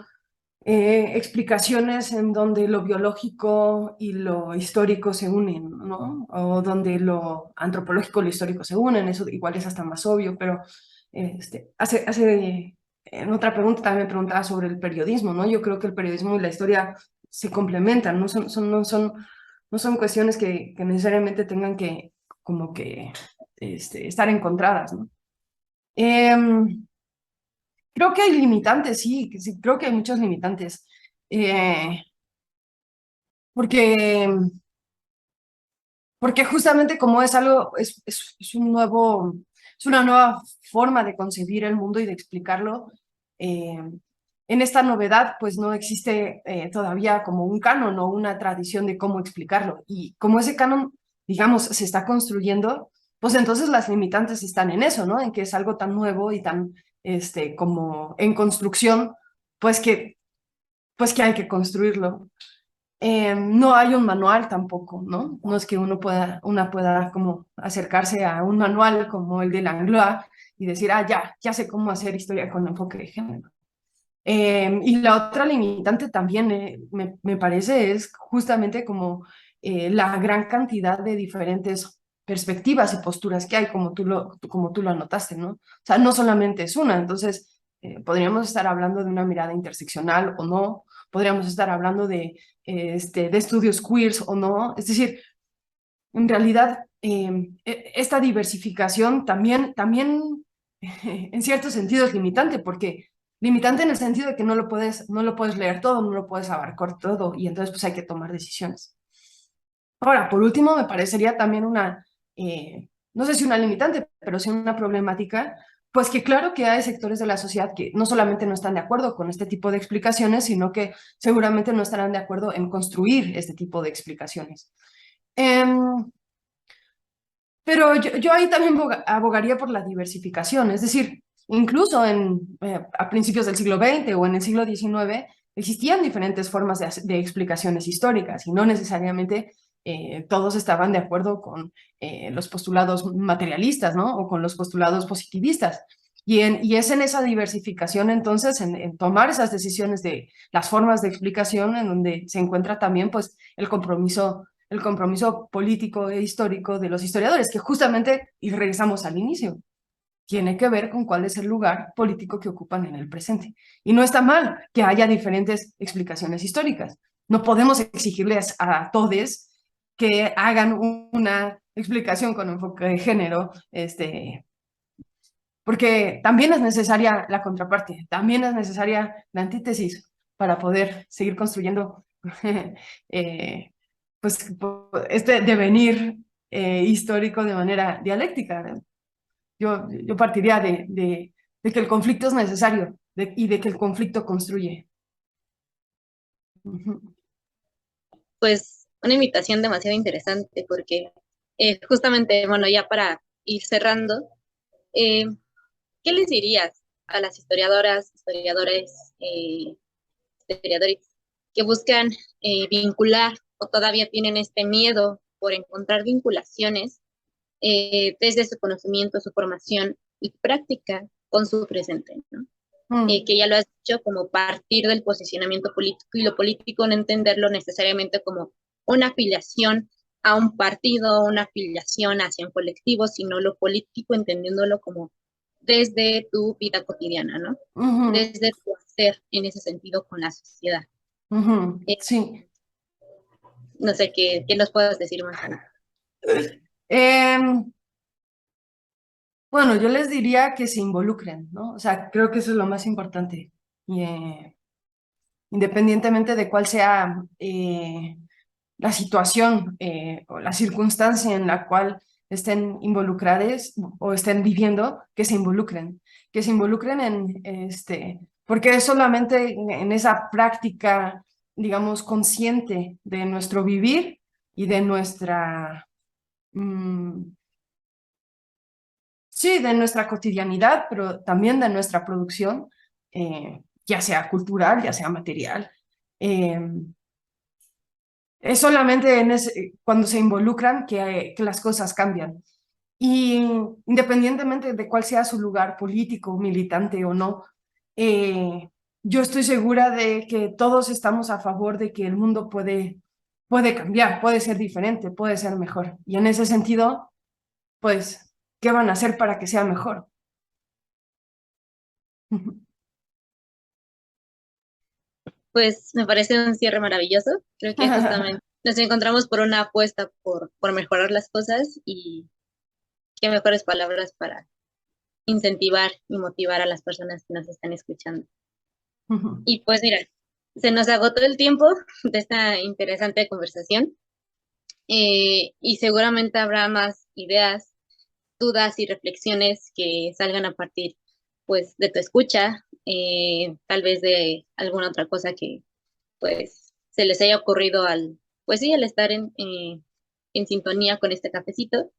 explicaciones en donde lo biológico y lo histórico se unen, ¿no? O donde lo antropológico y lo histórico se unen, eso igual es hasta más obvio, pero en otra pregunta también me preguntaba sobre el periodismo, ¿no? Yo creo que el periodismo y la historia se complementan, no son cuestiones que necesariamente tengan que como que estar encontradas, ¿no? Creo que hay limitantes, sí, sí, creo que hay muchos limitantes. Eh, porque, porque justamente como es algo, es un nuevo, es una nueva forma de concebir el mundo y de explicarlo. eh, en esta novedad, pues no existe todavía como un canon o una tradición de cómo explicarlo. Y como ese canon, digamos, se está construyendo, pues entonces las limitantes están en eso, ¿no? En que es algo tan nuevo y tan, como en construcción, pues pues que hay que construirlo. No hay un manual tampoco, ¿no? No es que una pueda como acercarse a un manual como el de Langlois y decir, ah, ya sé cómo hacer historia con enfoque de género. Y la otra limitante también, me parece, es justamente como la gran cantidad de diferentes perspectivas y posturas que hay, como tú lo anotaste, ¿no? O sea, no solamente es una, entonces podríamos estar hablando de una mirada interseccional o no, podríamos estar hablando de estudios queers o no, es decir, en realidad esta diversificación también en cierto sentido es limitante, porque limitante en el sentido de que no lo puedes leer todo, no lo puedes abarcar todo, y entonces pues hay que tomar decisiones. Ahora, por último, me parecería también no sé si una limitante, pero sí una problemática, pues que claro que hay sectores de la sociedad que no solamente no están de acuerdo con este tipo de explicaciones, sino que seguramente no estarán de acuerdo en construir este tipo de explicaciones. Em, pero yo ahí también abogaría por la diversificación, es decir, incluso a principios del siglo XX o en el siglo XIX existían diferentes formas de explicaciones históricas y no necesariamente todos estaban de acuerdo con los postulados materialistas, ¿no? O con los postulados positivistas. Y es en esa diversificación entonces, en tomar esas decisiones de las formas de explicación, en donde se encuentra también pues el compromiso político e histórico de los historiadores, que justamente, y regresamos al inicio, tiene que ver con cuál es el lugar político que ocupan en el presente. Y no está mal que haya diferentes explicaciones históricas. No podemos exigirles a todos que hagan una explicación con enfoque de género, porque también es necesaria la contraparte, también es necesaria la antítesis para poder seguir construyendo eh, pues, este devenir histórico de manera dialéctica. Yo partiría de que el conflicto es necesario y de que el conflicto construye. Ujú. Pues una invitación demasiado interesante porque justamente, bueno, ya para ir cerrando, eh, ¿qué les dirías a las historiadoras, historiadores, historiadores que buscan vincular o todavía tienen este miedo por encontrar vinculaciones desde su conocimiento, su formación y práctica con su presente, ¿no? Mm, Que ya lo has dicho, como partir del posicionamiento político y lo político no entenderlo necesariamente como una afiliación a un partido, una afiliación hacia un colectivo, sino lo político entendiéndolo como desde tu vida cotidiana, ¿no? ujú, Desde tu hacer en ese sentido con la sociedad. ujú, Eh, sí. no sé qué nos puedas decir más ahí. Em, bueno, yo les diría que se involucren, ¿no? O sea, creo que eso es lo más importante. Y, independientemente de cuál sea la situación o la circunstancia en la cual estén involucrados o estén viviendo, que se involucren porque es solamente en esa práctica, digamos, consciente de nuestro vivir y de mm, sí, de nuestra cotidianidad, pero también de nuestra producción, ya sea cultural, ya sea material. Eh, es solamente cuando se involucran que las cosas cambian. Y independientemente de cuál sea su lugar político, militante o no, eh, yo estoy segura de que todos estamos a favor de que el mundo puede cambiar, puede ser diferente, puede ser mejor. Y en ese sentido, pues, ¿qué van a hacer para que sea mejor? Pues me parece un cierre maravilloso. Creo que justamente nos encontramos por una apuesta por mejorar las cosas y qué mejores palabras para incentivar y motivar a las personas que nos están escuchando. Y pues mira, se nos agotó el tiempo de esta interesante conversación y seguramente habrá más ideas, dudas y reflexiones que salgan a partir pues de tu escucha, tal vez de alguna otra cosa que pues se les haya ocurrido pues sí, al estar en sintonía con este cafecito.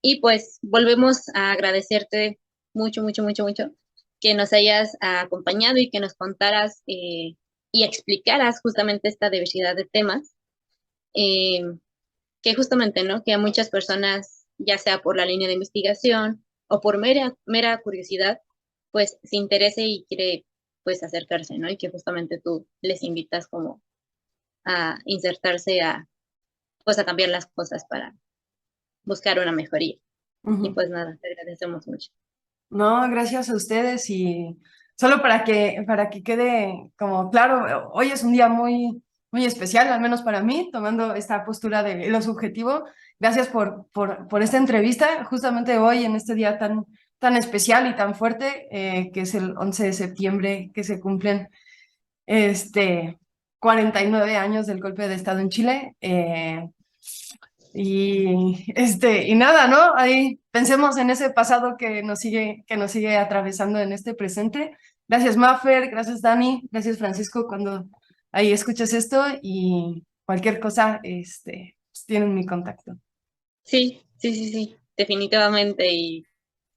Y pues volvemos a agradecerte mucho, mucho, mucho, mucho que nos hayas acompañado y que nos contaras y explicaras justamente esta diversidad de temas, eh, que justamente, ¿no? Que a muchas personas, ya sea por la línea de investigación o por mera curiosidad, pues se interese y quiere pues acercarse, ¿no? Y que justamente tú les invitas como a insertarse pues a cambiar las cosas para buscar una mejoría. Y Ujú. pues nada, te agradecemos mucho. No, gracias a ustedes y solo para que quede como claro, hoy es un día muy especial, al menos para mí, tomando esta postura de lo subjetivo. Gracias por esta entrevista, justamente hoy en este día tan especial y tan fuerte, que es el 11 de septiembre, que se cumplen este, 49 años del golpe de Estado en Chile. Y nada, ¿no? Ahí pensemos en ese pasado que nos sigue atravesando en este presente. Gracias, Maffer, gracias, Dani, gracias, Francisco, cuando ahí escuches esto y cualquier cosa, pues tienen mi contacto. Sí, sí, sí, sí, definitivamente. Y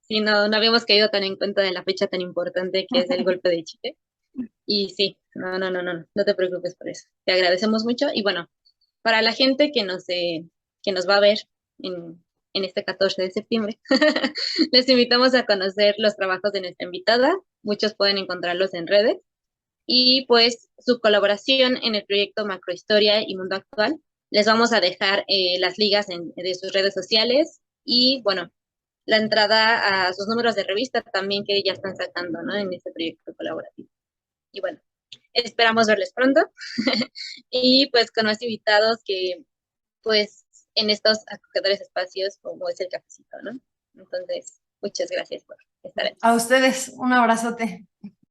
sí, no habíamos caído tan en cuenta de la fecha tan importante que es el golpe de Chile. Y sí, no te preocupes por eso. Te agradecemos mucho. Y bueno, para la gente que nos va a ver en este 14 de septiembre, les invitamos a conocer los trabajos de nuestra invitada. Muchos pueden encontrarlos en redes. Y pues su colaboración en el proyecto Macrohistoria y Mundo Actual. Les vamos a dejar las ligas de sus redes sociales y bueno, la entrada a sus números de revista también que ya están sacando, ¿no? En este proyecto colaborativo. Y bueno, esperamos verles pronto y pues con más invitados que pues en estos acogedores espacios como es el cafecito, ¿no? Entonces, muchas gracias por estar aquí. A ustedes, un abrazote.